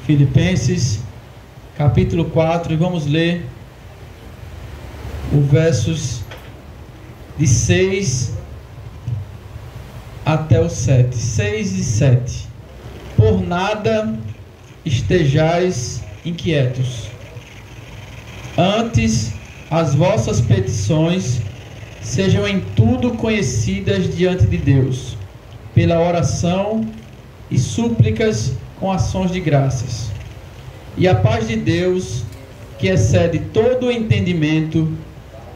Filipenses, capítulo 4, e vamos ler os versos de 6 até o 7. 6 e 7. Por nada estejais inquietos. Antes, as vossas petições sejam em tudo conhecidas diante de Deus, pela oração e súplicas com ações de graças. E a paz de Deus, que excede todo o entendimento,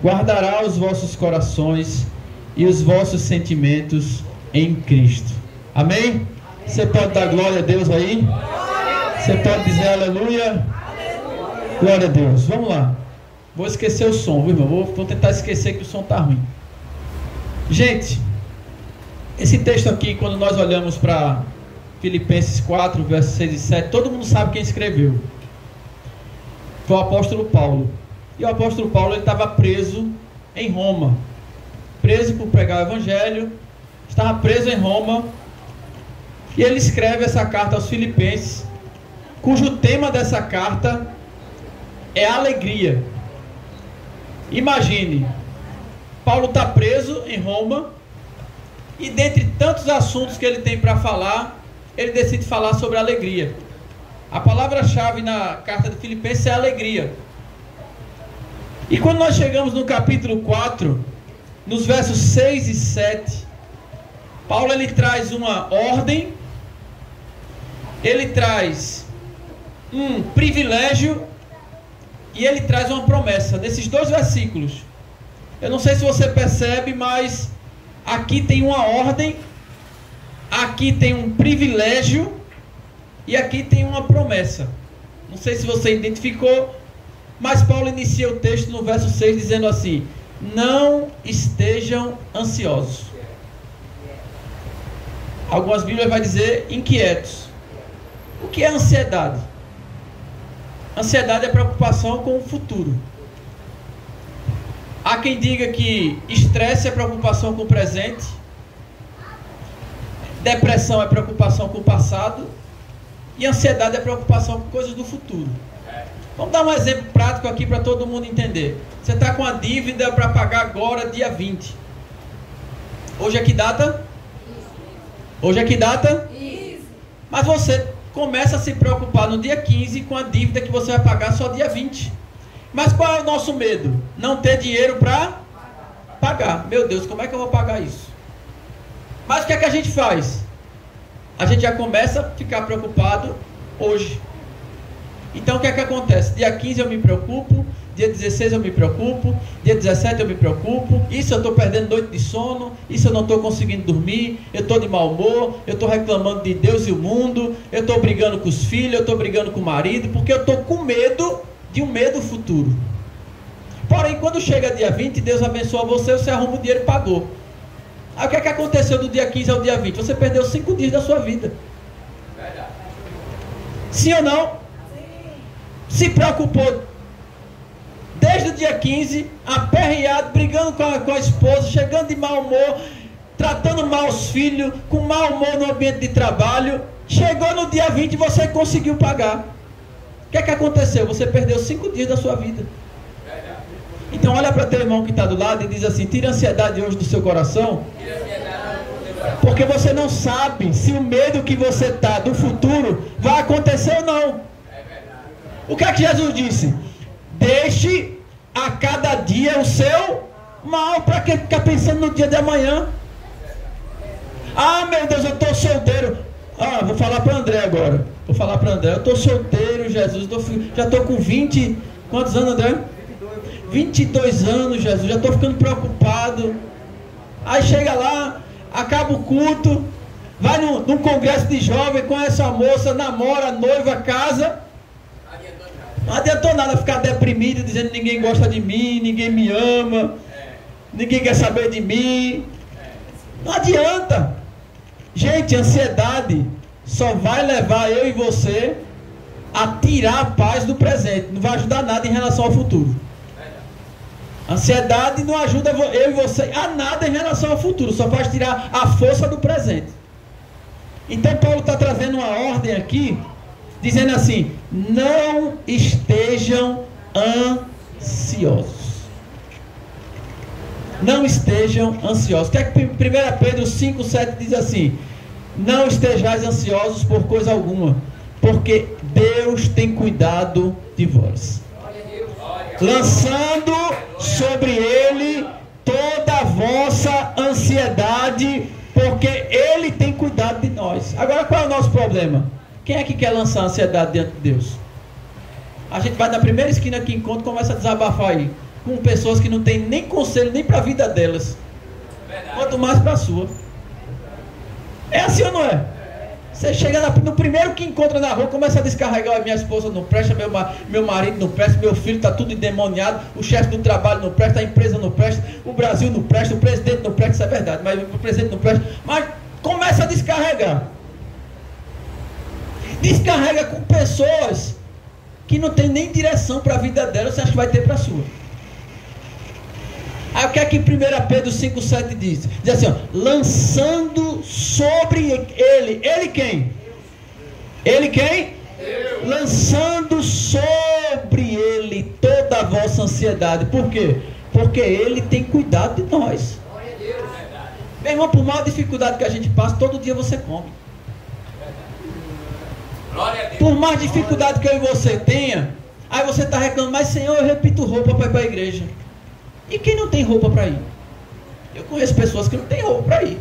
guardará os vossos corações e os vossos sentimentos em Cristo. Amém? Você pode dar glória a Deus aí? Você pode dizer aleluia? Glória a Deus. Vamos lá. Vou esquecer o som, viu, irmão? Vou tentar esquecer que o som está ruim. Gente, esse texto aqui, quando nós olhamos para Filipenses 4, versos 6 e 7, todo mundo sabe quem escreveu. Foi o apóstolo Paulo. E o apóstolo Paulo estava preso em Roma. Preso por pregar o evangelho. Estava preso em Roma. E ele escreve essa carta aos Filipenses, cujo tema dessa carta é alegria. Imagine, Paulo está preso em Roma, e dentre tantos assuntos que ele tem para falar, ele decide falar sobre alegria. A palavra-chave na carta de Filipenses é alegria. E quando nós chegamos no capítulo 4, nos versos 6 e 7, Paulo ele traz uma ordem, ele traz um privilégio e ele traz uma promessa. Nesses dois versículos, eu não sei se você percebe, mas aqui tem uma ordem, aqui tem um privilégio e aqui tem uma promessa. Não sei se você identificou, mas Paulo inicia o texto no verso 6 dizendo assim: não estejam ansiosos. Algumas Bíblias vai dizer inquietos. O que é ansiedade? Ansiedade é preocupação com o futuro. Há quem diga que estresse é preocupação com o presente, depressão é preocupação com o passado, e ansiedade é preocupação com coisas do futuro. Vamos dar um exemplo prático aqui para todo mundo entender. Você está com a dívida para pagar agora, dia 20. Hoje é que data? Hoje é que data? Isso. Mas você começa a se preocupar no dia 15 com a dívida que você vai pagar só dia 20. Mas qual é o nosso medo? Não ter dinheiro para pagar. Meu Deus, como é que eu vou pagar isso? Mas o que é que a gente faz? A gente já começa a ficar preocupado hoje. Então o que é que acontece? Dia 15 eu me preocupo, dia 16 eu me preocupo, dia 17 eu me preocupo, isso eu estou perdendo noite de sono, isso eu não estou conseguindo dormir, eu estou de mau humor, eu estou reclamando de Deus e o mundo, eu estou brigando com os filhos, eu estou brigando com o marido, porque eu estou com medo de um medo futuro. Porém, quando chega dia 20, Deus abençoa você arruma o dinheiro e pagou. Aí o que é que aconteceu do dia 15 ao dia 20? Você perdeu 5 dias da sua vida. Verdade. Sim ou não? Sim. Se preocupou desde o dia 15, aperreado, brigando com a esposa, chegando de mau humor, tratando mal os filhos, com mau humor no ambiente de trabalho. Chegou no dia 20 e você conseguiu pagar. O que é que aconteceu? Você perdeu 5 dias da sua vida. Então olha para teu irmão que está do lado e diz assim: tira a ansiedade hoje do seu coração, porque você não sabe se o medo que você está do futuro vai acontecer ou não. O que é que Jesus disse? Deixe a cada dia o seu mal. Para que ficar pensando no dia de amanhã? Ah, meu Deus, eu estou solteiro. Ah, vou falar para André agora. Vou falar para André: eu estou solteiro, Jesus. Já estou com 20. Quantos anos, André? 22 anos, Jesus. Já estou ficando preocupado. Aí chega lá, acaba o culto, vai num congresso de jovem, conhece a moça, namora, noiva, casa. Não adiantou nada ficar deprimido, dizendo que ninguém gosta de mim, ninguém me ama, ninguém quer saber de mim. Não adianta. Gente, ansiedade só vai levar eu e você a tirar a paz do presente. Não vai ajudar nada em relação ao futuro. Ansiedade não ajuda eu e você a nada em relação ao futuro. Só faz tirar a força do presente. Então Paulo está trazendo uma ordem aqui dizendo assim: não estejam ansiosos. Não estejam ansiosos. O que é que 1 Pedro 5,7 diz assim? Não estejais ansiosos por coisa alguma, porque Deus tem cuidado de vós, lançando sobre Ele toda a vossa ansiedade, porque Ele tem cuidado de nós. Agora, qual é o nosso problema? Quem é que quer lançar a ansiedade diante de Deus? A gente vai na primeira esquina que encontra e começa a desabafar aí, com pessoas que não tem nem conselho nem para a vida delas, quanto mais para a sua. É assim ou não é? Você chega no primeiro que encontra na rua, começa a descarregar: minha esposa não presta, meu marido não presta, meu filho está tudo endemoniado, o chefe do trabalho não presta, a empresa não presta, o Brasil não presta, o presidente não presta. Isso é verdade, mas o presidente não presta. Mas começa a descarregar. Descarrega com pessoas que não tem nem direção para a vida dela. Você acha que vai ter para a sua? Aí o que é que 1 Pedro 5,7 diz? Diz assim, ó: lançando sobre ele. Ele quem? Ele quem? Deus. Lançando sobre ele toda a vossa ansiedade. Por quê? Porque ele tem cuidado de nós. Meu irmão, por maior dificuldade que a gente passa, todo dia você come. Por mais dificuldade que eu e você tenha, aí você está reclamando: mas Senhor, eu repito roupa para ir para a igreja. E quem não tem roupa para ir? Eu conheço pessoas que não têm roupa para ir.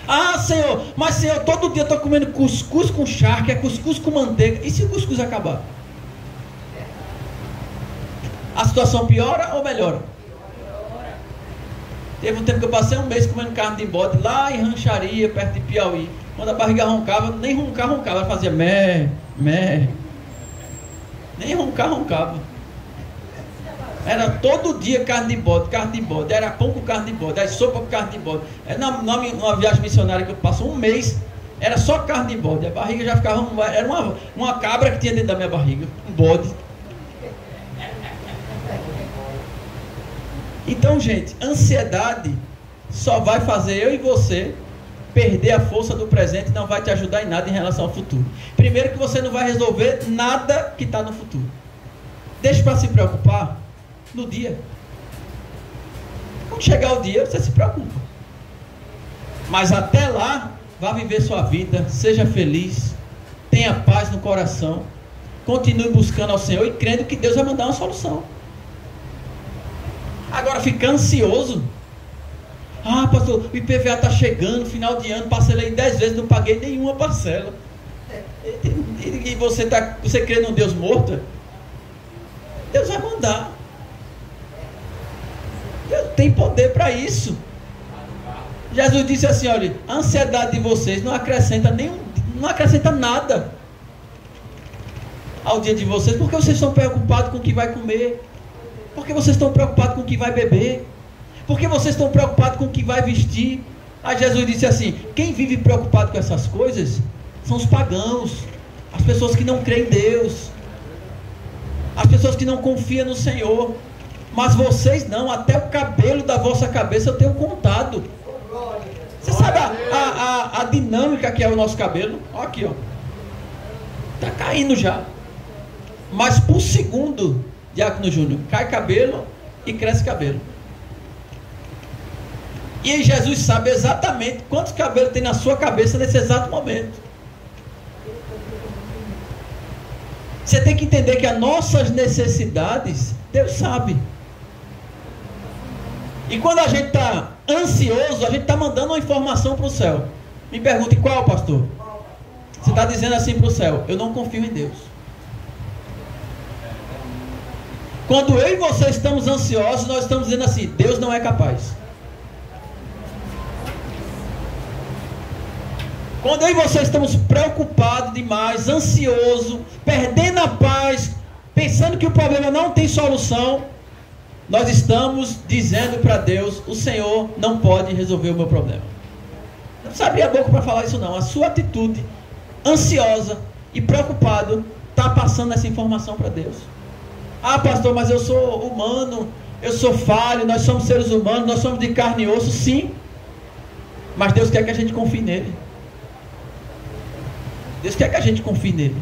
Ah, Senhor, mas Senhor, todo dia eu estou comendo cuscuz com charque, cuscuz com manteiga. E se o cuscuz acabar? A situação piora ou melhora? Teve um tempo que eu passei um mês comendo carne de bode lá em Rancharia, perto de Piauí. Quando a barriga roncava, nem roncava, ela fazia mé, mé. Nem roncava. Era todo dia carne de bode. Era pão com carne de bode, aí sopa com carne de bode. Numa viagem missionária que eu passo um mês, era só carne de bode. A barriga já ficava, era uma cabra que tinha dentro da minha barriga, um bode. Então, gente, ansiedade só vai fazer eu e você perder a força do presente e não vai te ajudar em nada em relação ao futuro. Primeiro, que você não vai resolver nada que está no futuro. Deixa para se preocupar no dia. Quando chegar o dia, você se preocupa. Mas até lá, vá viver sua vida, seja feliz, tenha paz no coração, continue buscando ao Senhor e crendo que Deus vai mandar uma solução. Agora, ficar ansioso: ah, pastor, o IPVA está chegando, final de ano, parcelei 10 vezes, não paguei nenhuma parcela. E você crê num Deus morto? Deus vai mandar. Deus tem poder para isso. Jesus disse assim: olha, a ansiedade de vocês não acrescenta nada ao dia de vocês, porque vocês estão preocupados com o que vai comer, porque vocês estão preocupados com o que vai beber, porque vocês estão preocupados com o que vai vestir. Aí Jesus disse assim: quem vive preocupado com essas coisas são os pagãos, as pessoas que não creem em Deus, as pessoas que não confiam no Senhor. Mas vocês não, até o cabelo da vossa cabeça eu tenho contado. Você sabe a dinâmica que é o nosso cabelo? Olha aqui, ó. Está caindo já. Mas por segundo, Diácono Júnior, cai cabelo e cresce cabelo. E aí Jesus sabe exatamente quantos cabelos tem na sua cabeça nesse exato momento. Você tem que entender que as nossas necessidades, Deus sabe. E quando a gente está ansioso, a gente está mandando uma informação para o céu. Me pergunte: qual, pastor? Você está dizendo assim para o céu: eu não confio em Deus. Quando eu e você estamos ansiosos, nós estamos dizendo assim: Deus não é capaz. Quando eu e você estamos preocupados demais, ansiosos, perdendo a paz, pensando que o problema não tem solução, nós estamos dizendo para Deus: o Senhor não pode resolver o meu problema. Não precisa abrir a boca para falar isso não. A sua atitude ansiosa e preocupado está passando essa informação para Deus. Ah, pastor, mas eu sou humano, eu sou falho, nós somos seres humanos, nós somos de carne e osso. Sim, mas Deus quer que a gente confie nele. Deus quer que a gente confie nele.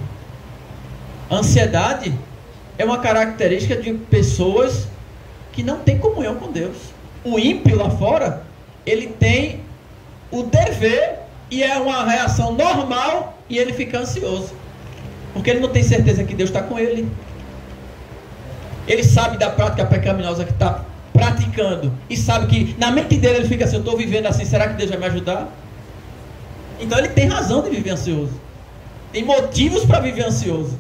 A ansiedade é uma característica de pessoas que não têm comunhão com Deus. O ímpio lá fora, ele tem o dever, e é uma reação normal, e ele fica ansioso, porque ele não tem certeza que Deus está com ele. Ele sabe da prática pecaminosa que está praticando, e sabe que na mente dele ele fica assim: eu estou vivendo assim, será que Deus vai me ajudar? Então ele tem razão de viver ansioso, tem motivos para viver ansioso,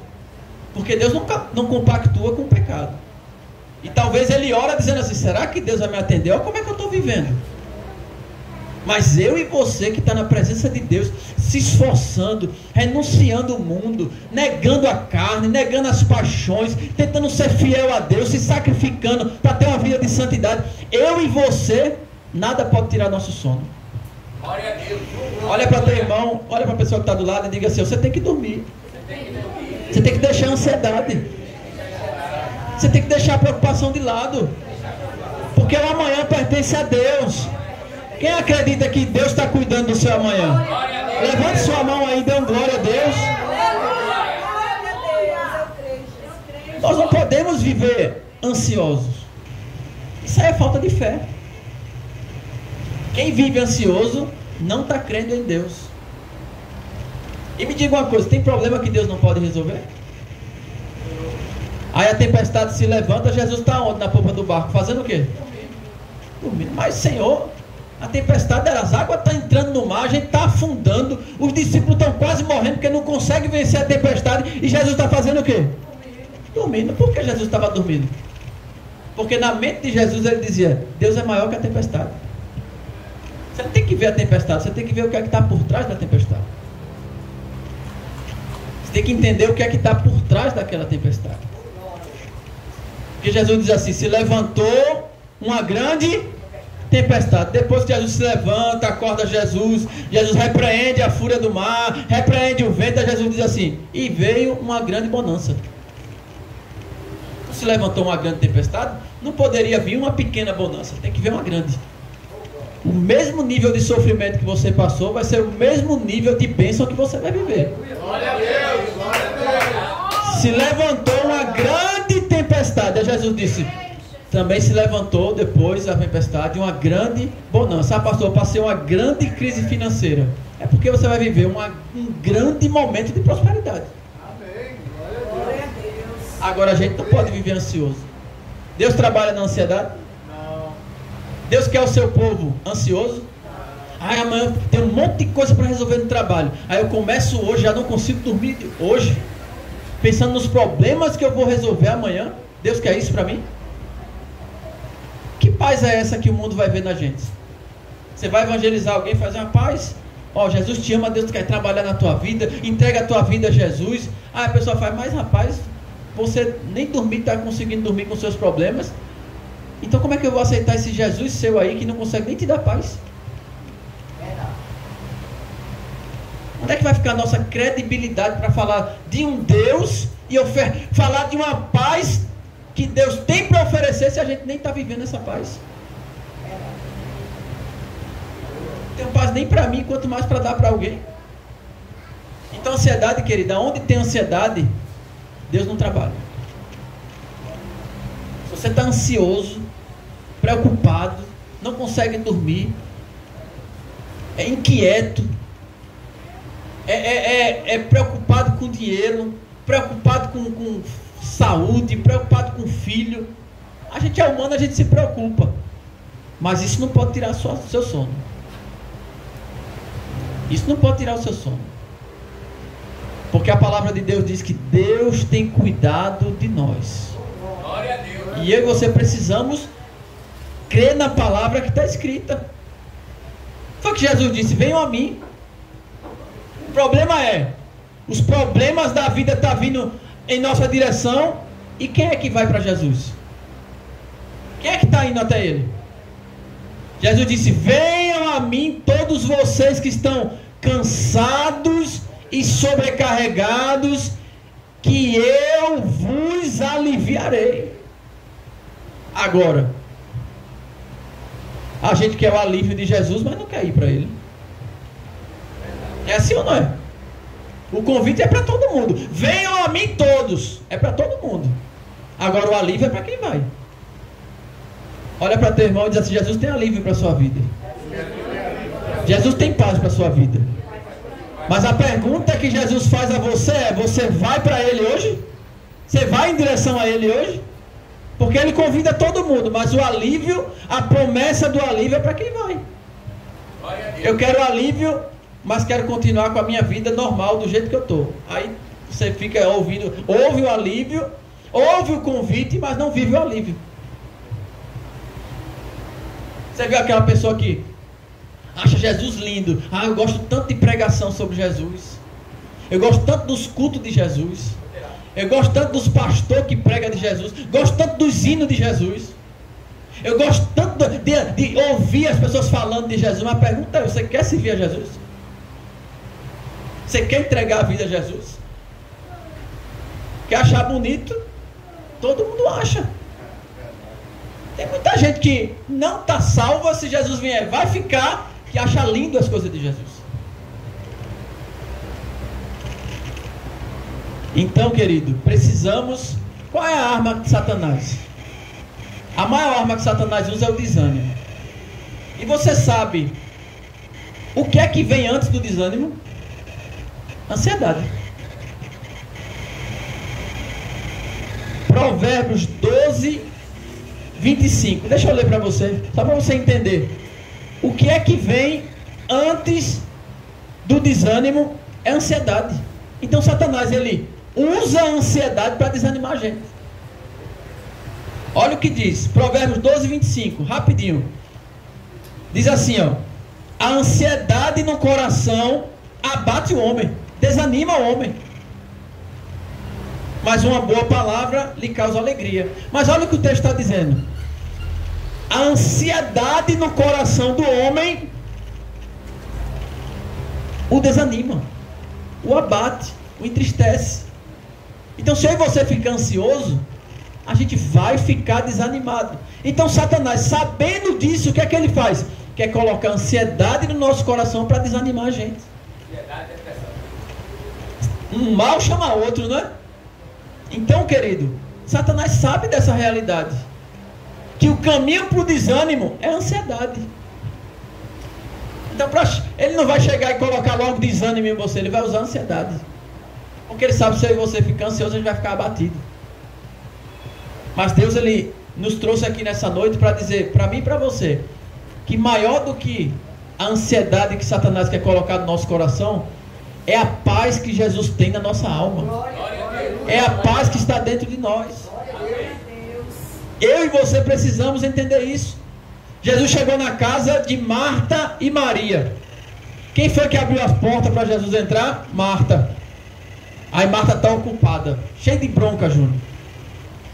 porque Deus não compactua com o pecado. E talvez ele ora dizendo assim: será que Deus vai me atender? Olha como é que eu estou vivendo. Mas eu e você que está na presença de Deus, se esforçando, renunciando o mundo, negando a carne, negando as paixões, tentando ser fiel a Deus, se sacrificando para ter uma vida de santidade, eu e você, nada pode tirar nosso sono. Glória a Deus. Olha para teu irmão, olha para a pessoa que está do lado e diga assim: você tem que dormir. Você tem que deixar a ansiedade. Você tem que deixar a preocupação de lado, porque o amanhã pertence a Deus. Quem acredita que Deus está cuidando do seu amanhã? Levante sua mão aí e dê glória a Deus. Nós não podemos viver ansiosos. Isso aí é falta de fé. Quem vive ansioso não está crendo em Deus. E me diga uma coisa: tem problema que Deus não pode resolver? Aí a tempestade se levanta, Jesus está onde? Na popa do barco, fazendo o quê? Dormindo. Mas Senhor, a tempestade, as águas estão entrando no mar, a gente está afundando, os discípulos estão quase morrendo porque não conseguem vencer a tempestade, e Jesus está fazendo o quê? Dormindo. Por que Jesus estava dormindo? Porque na mente de Jesus ele dizia: Deus é maior que a tempestade. Você não tem que ver a tempestade, você tem que ver o que é que está por trás da tempestade. Você tem que entender o que é que está por trás daquela tempestade. Porque Jesus diz assim: se levantou uma grande tempestade. Depois que Jesus se levanta, acorda Jesus repreende a fúria do mar, repreende o vento. Jesus diz assim: e veio uma grande bonança. Se levantou uma grande tempestade, não poderia vir uma pequena bonança, tem que vir uma grande. O mesmo nível de sofrimento que você passou vai ser o mesmo nível de bênção que você vai viver. Glória a Deus, glória a Deus. Se levantou uma grande tempestade. Aí Jesus disse: também se levantou depois da tempestade uma grande bonança. Ah, pastor, eu passei uma grande crise financeira. É porque você vai viver um grande momento de prosperidade. Amém. Glória a Deus. Agora a gente não pode viver ansioso. Deus trabalha na ansiedade? Não. Deus quer o seu povo ansioso? Ai, amanhã tem um monte de coisa para resolver no trabalho. Aí eu começo hoje, já não consigo dormir hoje, pensando nos problemas que eu vou resolver amanhã. Deus quer isso para mim? Que paz é essa que o mundo vai ver na gente? Você vai evangelizar alguém e fazer uma paz? Ó, Jesus te ama, Deus quer trabalhar na tua vida, entrega a tua vida a Jesus. Aí a pessoa faz: mas rapaz, você nem dormir, está conseguindo dormir com seus problemas. Então como é que eu vou aceitar esse Jesus seu aí que não consegue nem te dar paz? Onde é que vai ficar a nossa credibilidade para falar de um Deus e falar de uma paz que Deus tem para oferecer se a gente nem está vivendo essa paz? Não tenho paz nem para mim, quanto mais para dar para alguém. Então ansiedade, querida, onde tem ansiedade, Deus não trabalha. Se você está ansioso, preocupado, não consegue dormir, é inquieto, é preocupado com dinheiro, preocupado com saúde, preocupado com filho. A gente é humano, a gente se preocupa, mas isso não pode tirar o seu sono. Isso não pode tirar o seu sono, porque a palavra de Deus diz que Deus tem cuidado de nós. Glória a Deus. E eu e você precisamos crer na palavra que está escrita. Foi o que Jesus disse: venham a mim. O problema é, os problemas da vida estão vindo em nossa direção, e quem é que vai para Jesus? Quem é que está indo até Ele? Jesus disse: venham a mim todos vocês que estão cansados e sobrecarregados, que eu vos aliviarei. Agora, a gente quer o alívio de Jesus, mas não quer ir para Ele. É assim ou não é? O convite é para todo mundo. Venham a mim todos. É para todo mundo. Agora o alívio é para quem vai. Olha para teu irmão e diz assim: Jesus tem alívio para a sua vida. Jesus tem paz para a sua vida. Mas a pergunta que Jesus faz a você é: você vai para Ele hoje? Você vai em direção a Ele hoje? Porque Ele convida todo mundo, mas o alívio, a promessa do alívio é para quem vai. Eu quero alívio, mas quero continuar com a minha vida normal, do jeito que eu estou. Aí você fica ouvindo, ouve o alívio, ouve o convite, mas não vive o alívio. Você viu aquela pessoa que acha Jesus lindo? Ah, eu gosto tanto de pregação sobre Jesus. Eu gosto tanto dos cultos de Jesus. Eu gosto tanto dos pastores que pregam de Jesus. Gosto tanto dos hinos de Jesus. Eu gosto tanto de ouvir as pessoas falando de Jesus. Mas a pergunta é: você quer servir a Jesus? Você quer entregar a vida a Jesus? Quer achar bonito? Todo mundo acha. Tem muita gente que não está salva. Se Jesus vier, vai ficar, que acha lindo as coisas de Jesus. Então, querido, precisamos... Qual é a arma de Satanás? A maior arma que Satanás usa é o desânimo. E você sabe o que é que vem antes do desânimo? Ansiedade. Provérbios 12, 25. Deixa eu ler para você, só para você entender. O que é que vem antes do desânimo é ansiedade. Então Satanás, ele usa a ansiedade para desanimar a gente. Olha o que diz, Provérbios 12, 25, rapidinho. Diz assim, ó: a ansiedade no coração abate o homem, desanima o homem, mas uma boa palavra lhe causa alegria. Mas olha o que o texto está dizendo: a ansiedade no coração do homem o desanima, o abate, o entristece. Então, se eu e você ficar ansioso, a gente vai ficar desanimado. Então Satanás, sabendo disso, o que é que ele faz? Quer colocar ansiedade no nosso coração para desanimar a gente. Um mal chama outro, não é? Então, querido, Satanás sabe dessa realidade, que o caminho para o desânimo é a ansiedade. Então ele não vai chegar e colocar logo desânimo em você, ele vai usar a ansiedade. Porque ele sabe que se eu e você ficar ansioso, a gente vai ficar abatido. Mas Deus, ele nos trouxe aqui nessa noite para dizer, para mim e para você, que maior do que a ansiedade que Satanás quer colocar no nosso coração, é a paz que Jesus tem na nossa alma. É a paz que está dentro de nós. Eu e você precisamos entender isso. Jesus chegou na casa de Marta e Maria. Quem foi que abriu as portas para Jesus entrar? Marta. Aí Marta está ocupada, cheia de bronca, Júnior.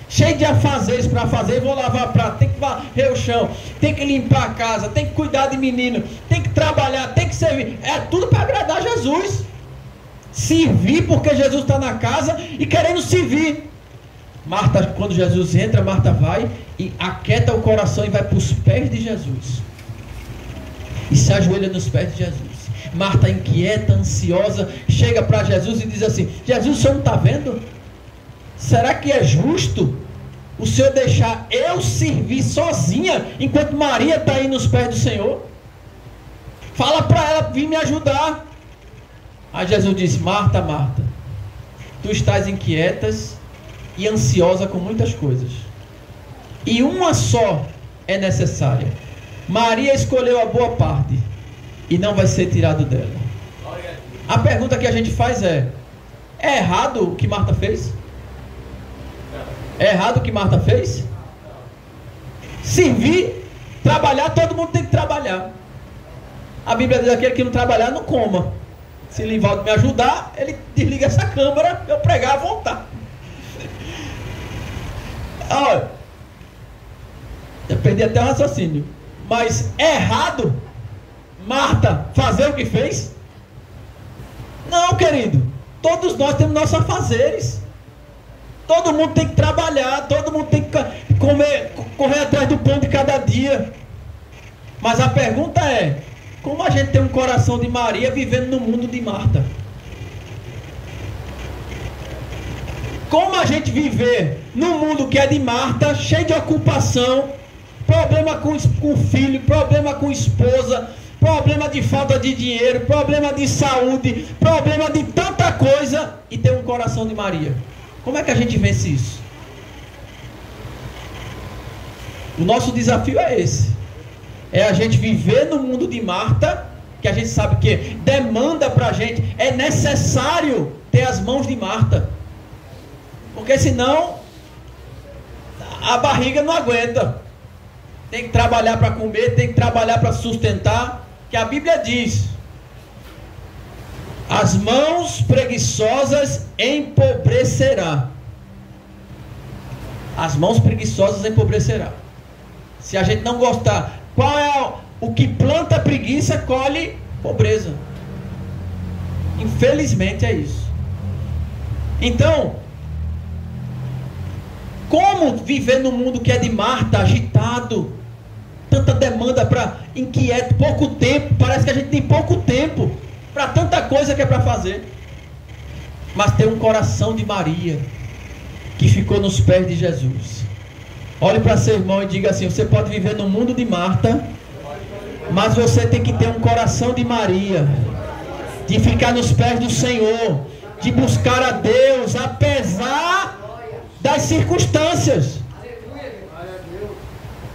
Cheio de afazeres para fazer. Vou lavar prato, tem que varrer o chão, tem que limpar a casa, tem que cuidar de menino, tem que trabalhar, tem que servir. É tudo para agradar Jesus. Servir porque Jesus está na casa e querendo servir. Marta, quando Jesus entra, Marta vai e aquieta o coração e vai para os pés de Jesus. E se ajoelha nos pés de Jesus. Marta, inquieta, ansiosa, chega para Jesus e diz assim: Jesus, o senhor não está vendo? Será que é justo o senhor deixar eu servir sozinha enquanto Maria está aí nos pés do Senhor? Fala para ela vir me ajudar. Aí Jesus disse: Marta, Marta, tu estás inquietas e ansiosa com muitas coisas, e uma só é necessária. Maria escolheu a boa parte e não vai ser tirado dela. A pergunta que a gente faz é errado o que Marta fez? É errado o que Marta fez? Servir, trabalhar, todo mundo tem que trabalhar. A Bíblia diz: aquele que não trabalhar, não coma. Se Livaldo me ajudar, ele desliga essa câmera, eu pregar à vontade. Olha, eu perdi até o raciocínio. Mas é errado Marta fazer o que fez? Não, querido. Todos nós temos nossos afazeres. Todo mundo tem que trabalhar, todo mundo tem que correr atrás do pão de cada dia. Mas a pergunta é: como a gente tem um coração de Maria vivendo no mundo de Marta? Como a gente viver num mundo que é de Marta, cheio de ocupação, problema com filho, problema com esposa, problema de falta de dinheiro, problema de saúde, problema de tanta coisa, e ter um coração de Maria? Como é que a gente vence isso? O nosso desafio é esse. É a gente viver no mundo de Marta, que a gente sabe que demanda pra gente, é necessário ter as mãos de Marta. Porque senão a barriga não aguenta. Tem que trabalhar para comer, tem que trabalhar para sustentar. Que a Bíblia diz: as mãos preguiçosas empobrecerá. As mãos preguiçosas empobrecerá. Se a gente não gostar, qual é o que planta preguiça, colhe pobreza. Infelizmente é isso. Então, como viver num mundo que é de Marta, agitado, tanta demanda para inquieto, pouco tempo, parece que a gente tem pouco tempo para tanta coisa que é para fazer, mas tem um coração de Maria que ficou nos pés de Jesus. Olhe para seu irmão e diga assim: você pode viver no mundo de Marta, mas você tem que ter um coração de Maria, de ficar nos pés do Senhor, de buscar a Deus apesar das circunstâncias.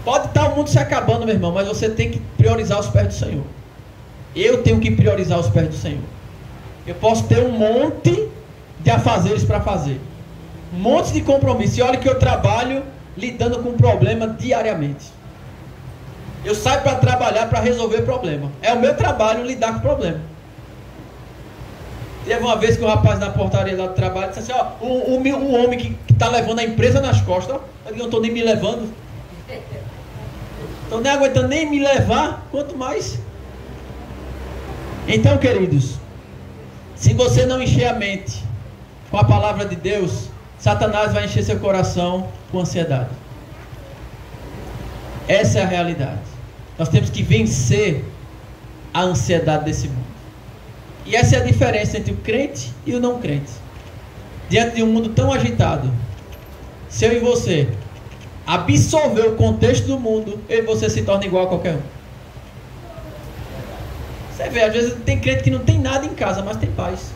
Pode estar o mundo se acabando, meu irmão, mas você tem que priorizar os pés do Senhor. Eu tenho que priorizar os pés do Senhor. Eu posso ter um monte de afazeres para fazer, um monte de compromisso, e olha que eu trabalho lidando com problema diariamente. Eu saio para trabalhar para resolver problema. É o meu trabalho lidar com problema. Teve uma vez que o rapaz na portaria lá do trabalho disse assim: ó, o homem que está levando a empresa nas costas, eu não estou nem me levando, estou nem aguentando nem me levar, quanto mais. Então, queridos, se você não encher a mente com a palavra de Deus, Satanás vai encher seu coração com ansiedade. Essa é a realidade. Nós temos que vencer a ansiedade desse mundo. E essa é a diferença entre o crente e o não crente. Diante de um mundo tão agitado, se eu e você absorver o contexto do mundo, eu e você se torna igual a qualquer um. Você vê, às vezes tem crente que não tem nada em casa, mas tem paz.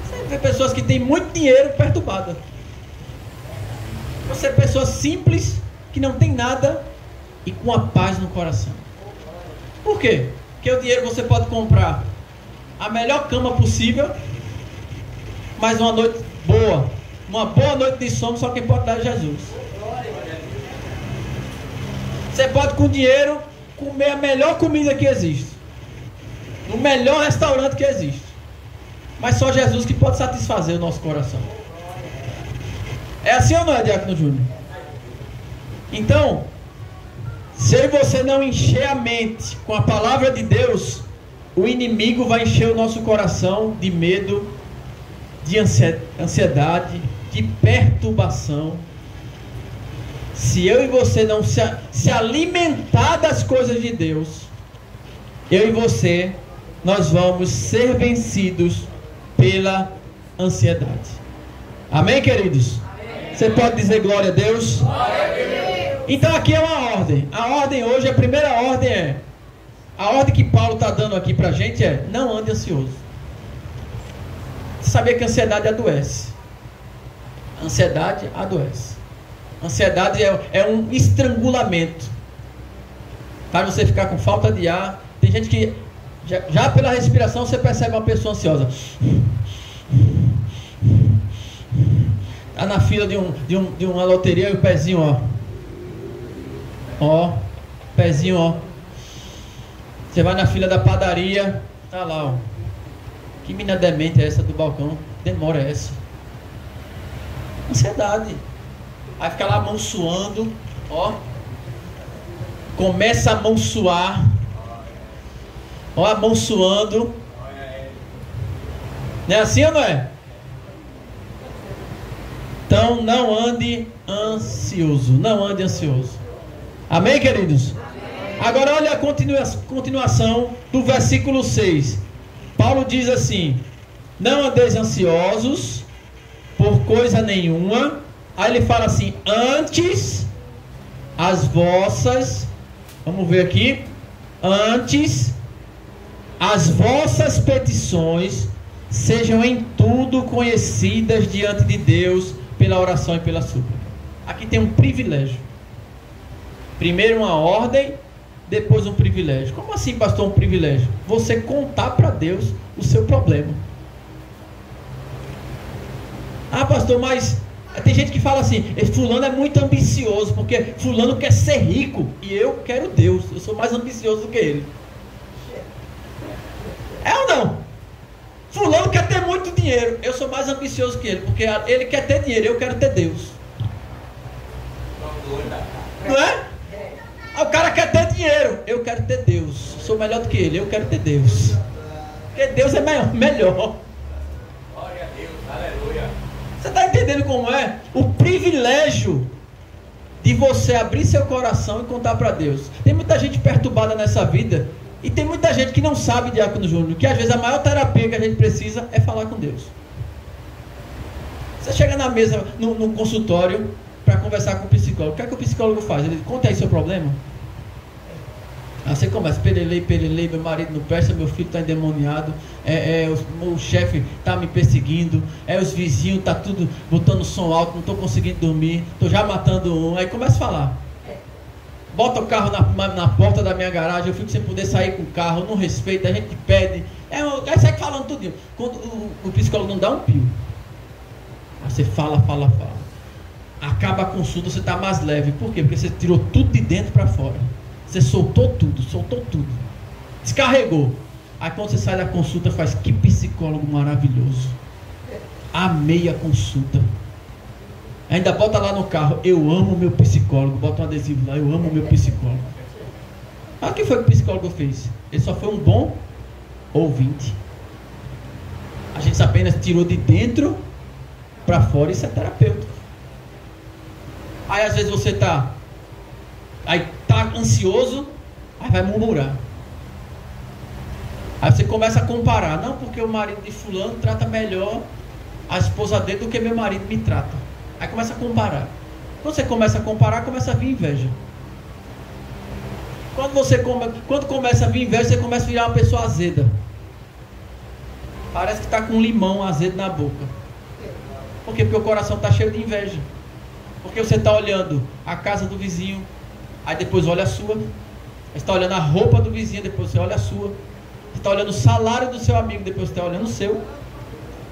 Você vê pessoas que têm muito dinheiro perturbadas. Você é pessoa simples, que não tem nada e com a paz no coração. Por quê? Porque o dinheiro você pode comprar a melhor cama possível, mas uma noite boa, uma boa noite de sono, só quem pode dar é Jesus. Você pode com dinheiro comer a melhor comida que existe, no melhor restaurante que existe, mas só Jesus que pode satisfazer o nosso coração. É assim ou não é, Diácono Júnior? Então, se você não encher a mente com a palavra de Deus, o inimigo vai encher o nosso coração de medo, de ansiedade, de perturbação. Se eu e você não se alimentar das coisas de Deus, eu e você, nós vamos ser vencidos pela ansiedade. Amém, queridos? Amém. Você pode dizer glória a Deus? Glória a Deus. Então aqui é uma ordem. A ordem hoje, a primeira ordem é, a ordem que Paulo está dando aqui para a gente é: não ande ansioso. Você sabia que a ansiedade adoece? A ansiedade adoece. A ansiedade é um estrangulamento. Faz você ficar com falta de ar. Tem gente que já pela respiração você percebe uma pessoa ansiosa. Está na fila de uma loteria e o pezinho, ó, pezinho, ó. Você vai na fila da padaria, tá lá, ó. Que mina demente é essa do balcão? Demora essa. Ansiedade. Aí fica lá a mão suando, ó. Começa a mão suar. Ó, a mão suando. Não é assim ou não é? Então não ande ansioso. Não ande ansioso. Amém, queridos? Amém. Agora olha a continuação do versículo 6. Paulo diz assim: Não andeis ansiosos por coisa nenhuma. Aí ele fala assim: antes as vossas, vamos ver aqui, antes as vossas petições sejam em tudo conhecidas diante de Deus pela oração e pela súplica. Aqui tem um privilégio. Primeiro uma ordem, depois um privilégio. Como assim, pastor, um privilégio? Você contar para Deus o seu problema. Ah, pastor, mas tem gente que fala assim: fulano é muito ambicioso, porque fulano quer ser rico e eu quero Deus, eu sou mais ambicioso do que ele. É ou não? Fulano quer ter muito dinheiro, eu sou mais ambicioso que ele, porque ele quer ter dinheiro, eu quero ter Deus. Não é? O cara quer ter dinheiro, eu quero ter Deus. Sou melhor do que ele, eu quero ter Deus. Porque Deus é melhor. Glória a Deus, aleluia. Você está entendendo como é? O privilégio de você abrir seu coração e contar para Deus. Tem muita gente perturbada nessa vida. E tem muita gente que não sabe, Diácono Júnior, que às vezes a maior terapia que a gente precisa é falar com Deus. Você chega na mesa, no consultório, para conversar com o psicólogo. O que é que o psicólogo faz? Ele diz: conta aí seu problema. Aí você começa: perelei, meu marido não presta, meu filho está endemoniado, o chefe está me perseguindo, os vizinhos estão tudo botando som alto, não estou conseguindo dormir, estou já matando um. Aí começa a falar. Bota o carro na porta da minha garagem, eu fico sem poder sair com o carro, não respeita, a gente pede. Aí sai falando tudo. Quando o psicólogo não dá um pio. Aí você fala. Acaba a consulta, você está mais leve. Por quê? Porque você tirou tudo de dentro para fora. Você soltou tudo. Descarregou. Aí quando você sai da consulta, faz: que psicólogo maravilhoso. Amei a consulta. Ainda bota lá no carro: eu amo meu psicólogo. Bota um adesivo lá: eu amo meu psicólogo. Mas o que foi que o psicólogo fez? Ele só foi um bom ouvinte. A gente apenas tirou de dentro para fora. Isso é terapêutico. Aí às vezes você tá ansioso, aí vai murmurar. Aí você começa a comparar: não, porque o marido de fulano trata melhor a esposa dele do que meu marido me trata. Aí começa a comparar. Quando você começa a comparar, começa a vir inveja. Quando começa a vir inveja, você começa a virar uma pessoa azeda. Parece que está com um limão azedo na boca. Por quê? Porque o coração está cheio de inveja. Porque você está olhando a casa do vizinho, aí depois olha a sua. Você está olhando a roupa do vizinho, depois você olha a sua. Você está olhando o salário do seu amigo, depois você está olhando o seu.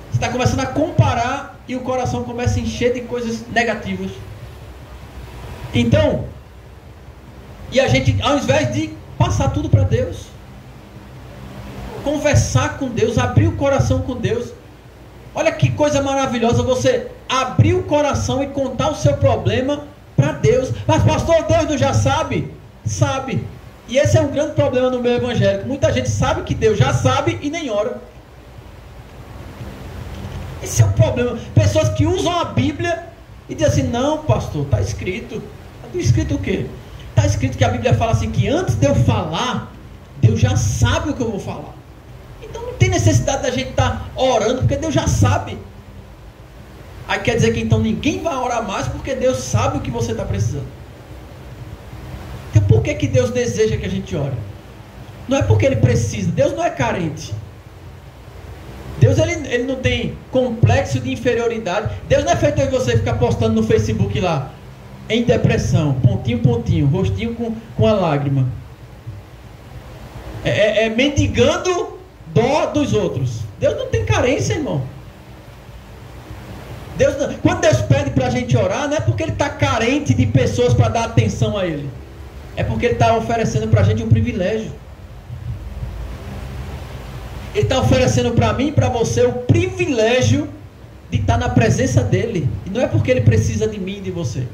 Você está começando a comparar e o coração começa a encher de coisas negativas. Então, e a gente, ao invés de passar tudo para Deus, conversar com Deus, abrir o coração com Deus. Olha que coisa maravilhosa você abrir o coração e contar o seu problema para Deus. Mas pastor, Deus não já sabe? Sabe. E esse é um grande problema no meio evangélico. Muita gente sabe que Deus já sabe e nem ora. Esse é o problema. Pessoas que usam a Bíblia e dizem assim: não, pastor, está escrito. Está escrito o quê? Está escrito que a Bíblia fala assim, que antes de eu falar, Deus já sabe o que eu vou falar. Então não tem necessidade da gente estar orando, porque Deus já sabe. Aí quer dizer que então ninguém vai orar mais, porque Deus sabe o que você está precisando. Então por que Deus deseja que a gente ore? Não é porque Ele precisa. Deus não é carente. Deus ele não tem complexo de inferioridade. Deus não é feito de você ficar postando no Facebook lá: em depressão, pontinho, rostinho com a lágrima. Mendigando dó dos outros. Deus não tem carência, irmão. Quando Deus pede para a gente orar, não é porque Ele está carente de pessoas para dar atenção a Ele. É porque Ele está oferecendo para a gente um privilégio. Ele está oferecendo para mim e para você o privilégio de estar na presença dEle. E não é porque Ele precisa de mim e de você.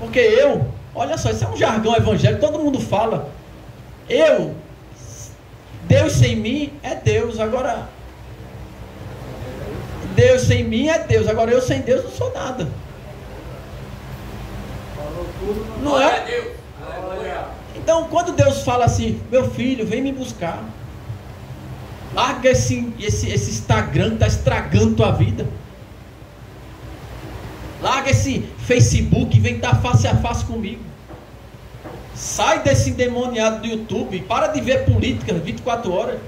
Porque olha só, isso é um jargão evangélico, todo mundo fala. Deus sem mim é Deus. Agora, Deus sem mim é Deus. Agora eu sem Deus não sou nada. Não é? Então quando Deus fala assim: meu filho, vem me buscar. Larga esse Instagram que está estragando tua vida. Larga esse Facebook e vem estar face a face comigo. Sai desse endemoniado do YouTube. Para de ver política 24 horas.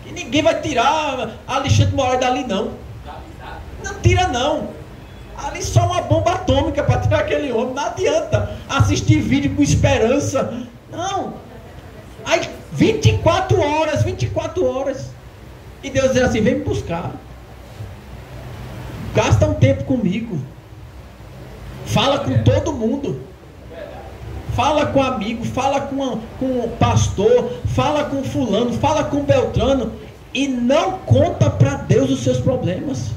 Que ninguém vai tirar Alexandre Moraes dali não. Não tira não. Ali só uma bomba atômica para tirar aquele homem. Não adianta assistir vídeo com esperança. Não. Aí 24 horas. E Deus diz assim, vem me buscar. Gasta um tempo comigo. Fala com todo mundo. Fala com amigo, fala com o pastor, fala com fulano, fala com Beltrano. E não conta para Deus os seus problemas.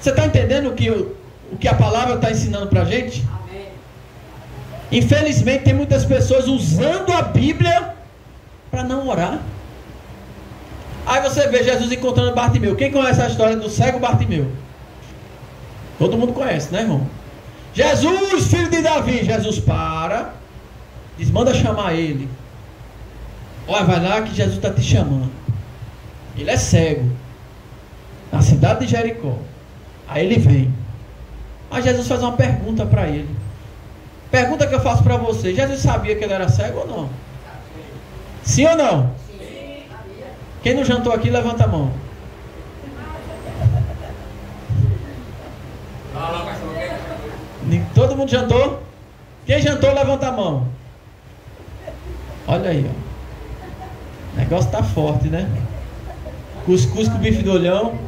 Você está entendendo o que a palavra está ensinando para a gente? Amém. Infelizmente tem muitas pessoas usando a Bíblia para não orar. Aí você vê Jesus encontrando Bartimeu. Quem conhece a história do cego Bartimeu? Todo mundo conhece, né, irmão? Jesus, filho de Davi. Jesus para, diz, manda chamar ele. Olha, vai lá que Jesus está te chamando. Ele é cego, na cidade de Jericó. Aí ele vem. Aí Jesus faz uma pergunta para ele. Pergunta que eu faço para você. Jesus sabia que ele era cego ou não? Sim ou não? Sim. Quem não jantou aqui, levanta a mão. Todo mundo jantou? Quem jantou, levanta a mão. Olha aí, ó. O negócio tá forte, né? Cuscuz com bife do olhão.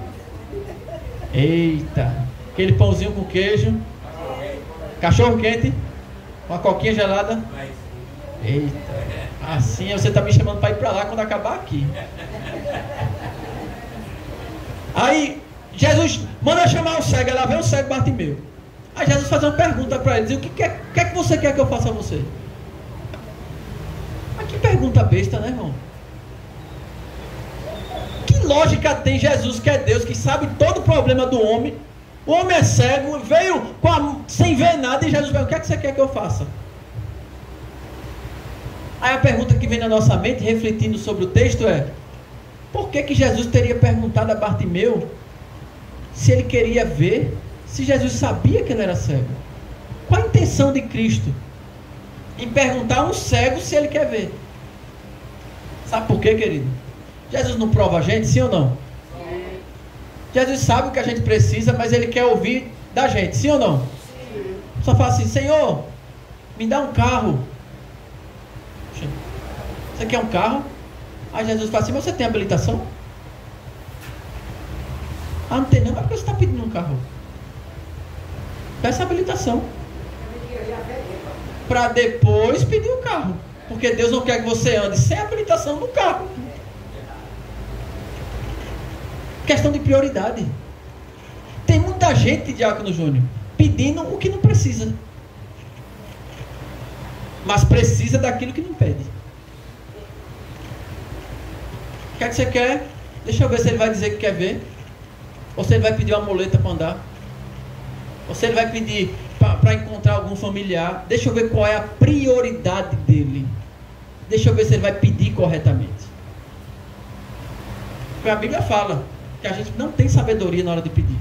Eita. Aquele pãozinho com queijo. Cachorro quente. Uma coquinha gelada. Eita. Assim você tá me chamando para ir para lá quando acabar aqui. Aí Jesus manda chamar o cego. Ela vem o cego Bartimeu. Aí Jesus faz uma pergunta para ele. Diz, o que é que você quer que eu faça a você? Mas que pergunta besta, né, irmão? Que lógica tem Jesus, que é Deus, que sabe todo o problema do homem? O homem é cego, veio sem ver nada. E Jesus pergunta, o que é que você quer que eu faça? Aí a pergunta que vem na nossa mente, refletindo sobre o texto, é: por que Jesus teria perguntado a Bartimeu se ele queria ver, se Jesus sabia que ele era cego? Qual a intenção de Cristo em perguntar a um cego se ele quer ver? Sabe por quê, querido? Jesus não prova a gente, sim ou não? Sim. Jesus sabe o que a gente precisa, mas ele quer ouvir da gente, sim ou não? Sim. Só fala assim: Senhor, me dá um carro. Você quer um carro? Aí Jesus fala assim: mas você tem habilitação? Ah, não tem não, mas por que você está pedindo um carro? Peça habilitação para depois pedir o carro, porque Deus não quer que você ande sem habilitação no carro. Questão de prioridade. Tem muita gente, Diácono Júnior, pedindo o que não precisa, mas precisa daquilo que não pede. O que é que você quer? Deixa eu ver se ele vai dizer que quer ver, ou se ele vai pedir uma muleta para andar, ou se ele vai pedir para encontrar algum familiar. Deixa eu ver qual é a prioridade dele. Deixa eu ver se ele vai pedir corretamente. Porque a Bíblia fala que a gente não tem sabedoria na hora de pedir.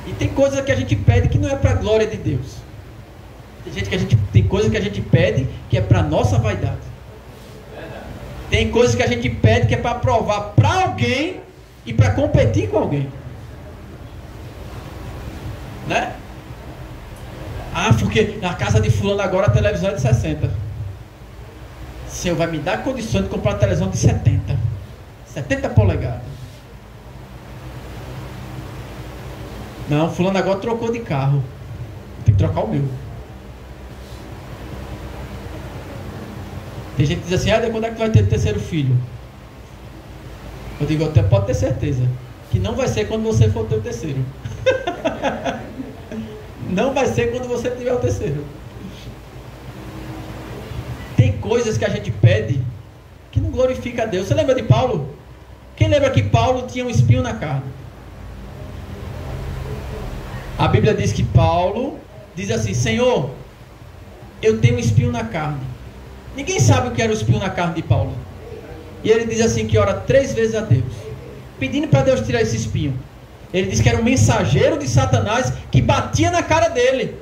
E tem coisas que a gente pede que não é para a glória de Deus. Tem coisas que a gente pede que é para a nossa vaidade. Tem coisas que a gente pede que é para provar para alguém e para competir com alguém. Né? Ah, porque na casa de fulano agora a televisão é de 60. O Senhor vai me dar condições de comprar uma televisão de 70 polegadas. Não, fulano agora trocou de carro. Tem que trocar o meu. Tem gente que diz assim: ah, quando é que tu vai ter terceiro filho? Eu digo, até pode ter certeza que não vai ser quando você for ter o terceiro. Não vai ser quando você tiver o terceiro. Tem coisas que a gente pede que não glorifica a Deus. Você lembra de Paulo? Quem lembra que Paulo tinha um espinho na carne? A Bíblia diz que Paulo diz assim: Senhor, eu tenho um espinho na carne. Ninguém sabe o que era o espinho na carne de Paulo. E ele diz assim que ora 3 vezes a Deus, pedindo para Deus tirar esse espinho. Ele diz que era um mensageiro de Satanás que batia na cara dele.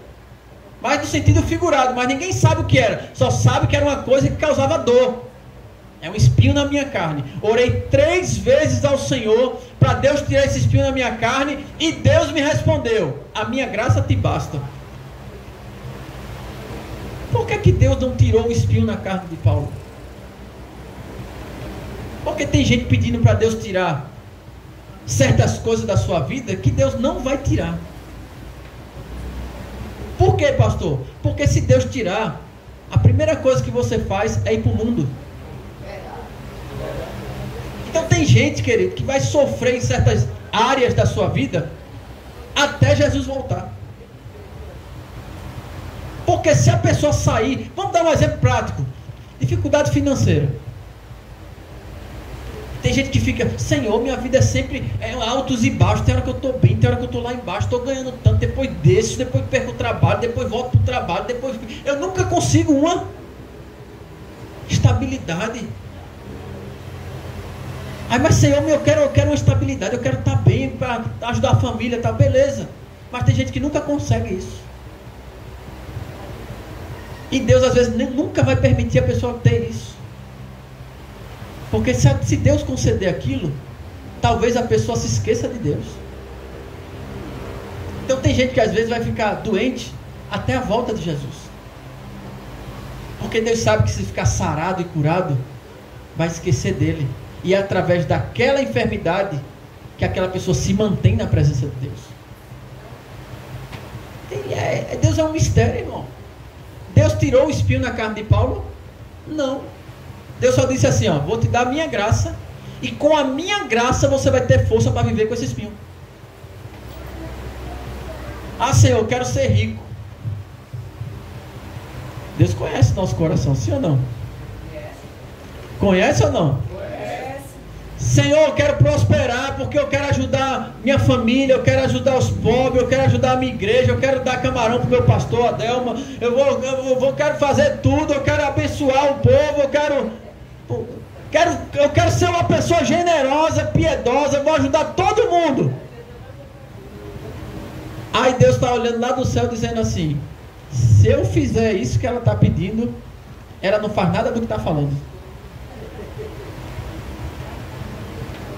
Mas no sentido figurado, mas ninguém sabe o que era. Só sabe que era uma coisa que causava dor. É um espinho na minha carne. Orei 3 vezes ao Senhor para Deus tirar esse espinho na minha carne, e Deus me respondeu: a minha graça te basta. Por que Deus não tirou o espinho na carne de Paulo? Porque tem gente pedindo para Deus tirar certas coisas da sua vida que Deus não vai tirar. Por quê, pastor? Porque se Deus tirar, a primeira coisa que você faz é ir para o mundo. Então tem gente, querido, que vai sofrer em certas áreas da sua vida até Jesus voltar. Porque se a pessoa sair, vamos dar um exemplo prático, dificuldade financeira. Tem gente que fica: Senhor, minha vida é sempre altos e baixos. Tem hora que eu estou bem, tem hora que eu estou lá embaixo, estou ganhando tanto, depois desço, depois perco o trabalho, depois volto para o trabalho, depois... Eu nunca consigo uma estabilidade. Ai, mas Senhor, eu quero uma estabilidade, eu quero estar bem para ajudar a família, tá, beleza. Mas tem gente que nunca consegue isso. E Deus às vezes nunca vai permitir a pessoa ter isso. Porque se Deus conceder aquilo, talvez a pessoa se esqueça de Deus. Então tem gente que às vezes vai ficar doente até a volta de Jesus. Porque Deus sabe que se ficar sarado e curado, vai esquecer dele. E é através daquela enfermidade que aquela pessoa se mantém na presença de Deus. Deus é um mistério, irmão. Deus tirou o espinho na carne de Paulo? Não. Deus só disse assim, ó: vou te dar a minha graça, e com a minha graça você vai ter força para viver com esse espinho. Ah, Senhor, eu quero ser rico. Deus conhece nosso coração, sim ou não? Conhece ou não? Senhor, eu quero prosperar, porque eu quero ajudar minha família, eu quero ajudar os pobres, eu quero ajudar a minha igreja, eu quero dar camarão para o meu pastor Adelma, eu quero fazer tudo, eu quero abençoar o povo, eu quero ser uma pessoa generosa, piedosa, eu vou ajudar todo mundo. Aí Deus está olhando lá do céu dizendo assim: se eu fizer isso que ela está pedindo, ela não faz nada do que está falando.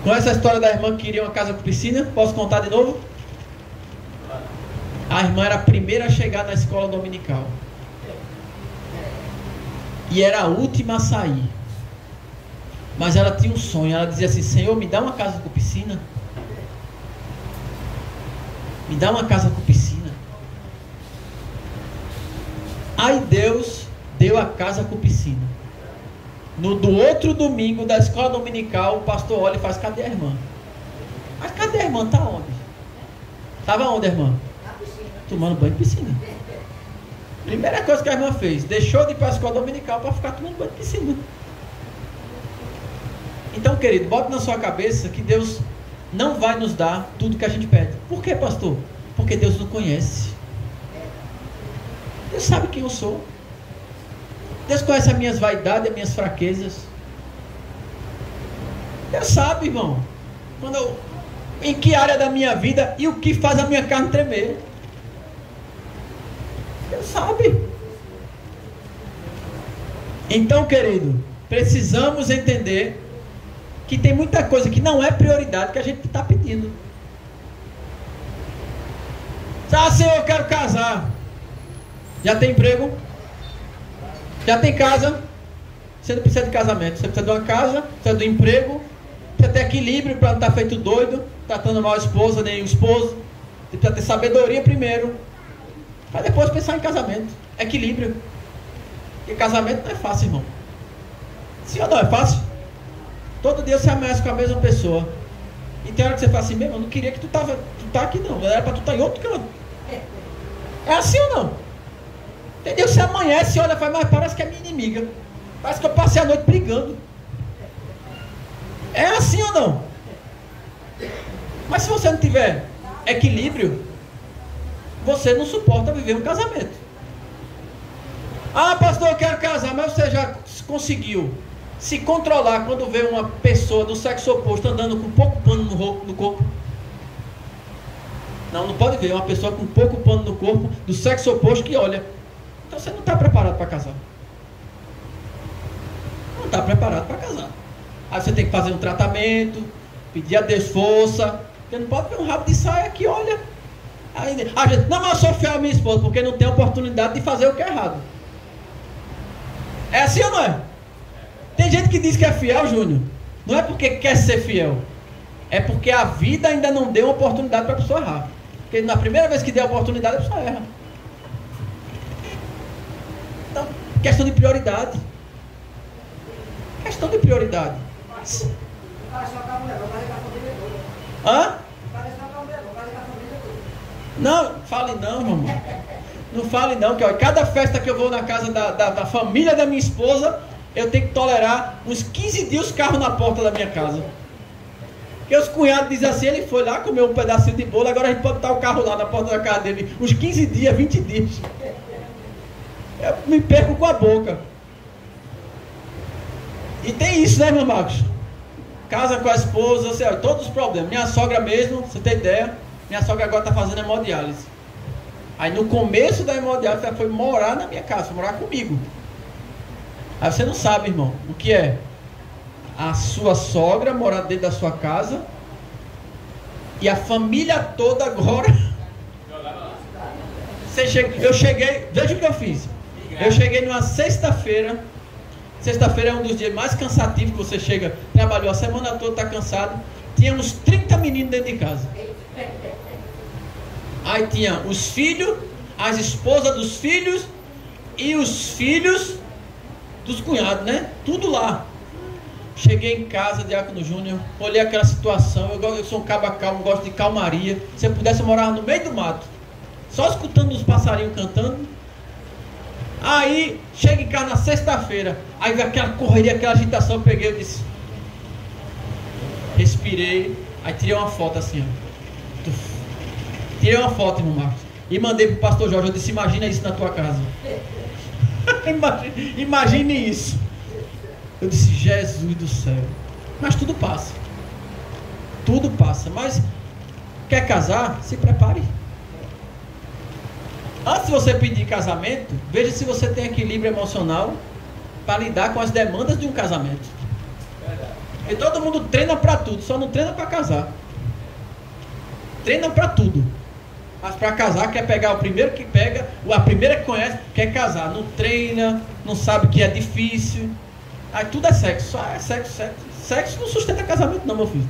Conhece a história da irmã que queria uma casa com piscina? Posso contar de novo? A irmã era a primeira a chegar na escola dominical. E era a última a sair. Mas ela tinha um sonho. Ela dizia assim: Senhor, me dá uma casa com piscina. Me dá uma casa com piscina. Aí Deus deu a casa com piscina. Do outro domingo da escola dominical, o pastor olha e faz: cadê a irmã? Mas cadê a irmã? Está onde? Estava onde a irmã? Tomando banho de piscina. Primeira coisa que a irmã fez: deixou de ir para a escola dominical para ficar tomando banho de piscina. Então, querido, bote na sua cabeça que Deus não vai nos dar tudo que a gente pede. Por quê, pastor? Porque Deus nos conhece. Deus sabe quem eu sou. Deus conhece as minhas vaidades e as minhas fraquezas. Deus sabe, irmão, em que área da minha vida e o que faz a minha carne tremer. Deus sabe. Então, querido, precisamos entender que tem muita coisa que não é prioridade que a gente está pedindo. Ah, Senhor, eu quero casar. Já tem emprego? Já tem casa? Você não precisa de casamento. Você precisa de uma casa, precisa de um emprego, precisa ter equilíbrio para não estar feito doido, tratando mal a esposa, nem o esposo. Você precisa ter sabedoria primeiro, para depois pensar em casamento. Equilíbrio. Porque casamento não é fácil, irmão. Sim ou não é fácil? Todo dia você ameaça com a mesma pessoa. E tem hora que você fala assim: mesmo, eu não queria que tu tá aqui não. Era para tu estar em outro canto. É assim ou não? Entendeu? Você amanhece e olha e fala: mas parece que é minha inimiga. Parece que eu passei a noite brigando. É assim ou não? Mas se você não tiver equilíbrio, você não suporta viver um casamento. Ah, pastor, eu quero casar, mas você já conseguiu se controlar quando vê uma pessoa do sexo oposto andando com pouco pano no corpo? Não pode ver uma pessoa com pouco pano no corpo do sexo oposto que olha. Então você não está preparado para casar. Não está preparado para casar. Aí você tem que fazer um tratamento, pedir a Deus força. Porque não pode ver um rabo de saia que olha. Aí, a gente, não, mas eu sou fiel à minha esposa, porque não tem oportunidade de fazer o que é errado. É assim ou não é? Tem gente que diz que é fiel, Júnior. Não é porque quer ser fiel. É porque a vida ainda não deu oportunidade para a pessoa errar. Porque na primeira vez que der a oportunidade, a pessoa erra. Então, questão de prioridade. Questão de prioridade. Hã? Não, fale não, meu irmão. Não fale não, que ó, cada festa que eu vou na casa da família da minha esposa, eu tenho que tolerar uns 15 dias os carros na porta da minha casa. Porque os cunhados dizem assim, ele foi lá comer um pedacinho de bolo, agora a gente pode botar o carro lá na porta da casa dele, uns 15 dias, 20 dias. Eu me perco com a boca. E tem isso, né, meu Marcos? Casa com a esposa, sei lá, todos os problemas. Minha sogra mesmo, você tem ideia, minha sogra agora está fazendo hemodiálise. Aí no começo da hemodiálise ela foi morar na minha casa, foi morar comigo. Aí você não sabe, irmão, o que é a sua sogra morar dentro da sua casa e a família toda agora. Eu cheguei, veja o que eu fiz. Eu cheguei numa sexta-feira. Sexta-feira é um dos dias mais cansativos que você chega, trabalhou a semana toda, está cansado. Tinha uns 30 meninos dentro de casa. Aí tinha os filhos, as esposas dos filhos e os filhos dos cunhados, né? Tudo lá. Cheguei em casa, Diácono Júnior, olhei aquela situação. Eu sou um caba calmo, gosto de calmaria. Se eu pudesse, eu morava no meio do mato, só escutando os passarinhos cantando. Aí, chega em casa na sexta-feira, aí veio aquela correria, aquela agitação, eu peguei, eu disse, respirei, aí tirei uma foto assim, ó. Tirei uma foto, irmão Marcos, e mandei pro pastor Jorge, eu disse, imagina isso na tua casa. Imagine isso. Eu disse, Jesus do céu. Mas tudo passa. Tudo passa, mas quer casar? Se prepare. Antes de você pedir casamento, veja se você tem equilíbrio emocional para lidar com as demandas de um casamento. E todo mundo treina para tudo, só não treina para casar. Treina para tudo. Mas para casar quer pegar o primeiro que pega, a primeira que conhece, quer casar. Não treina, não sabe que é difícil. Aí tudo é sexo, só é sexo, sexo. Sexo não sustenta casamento não, meu filho.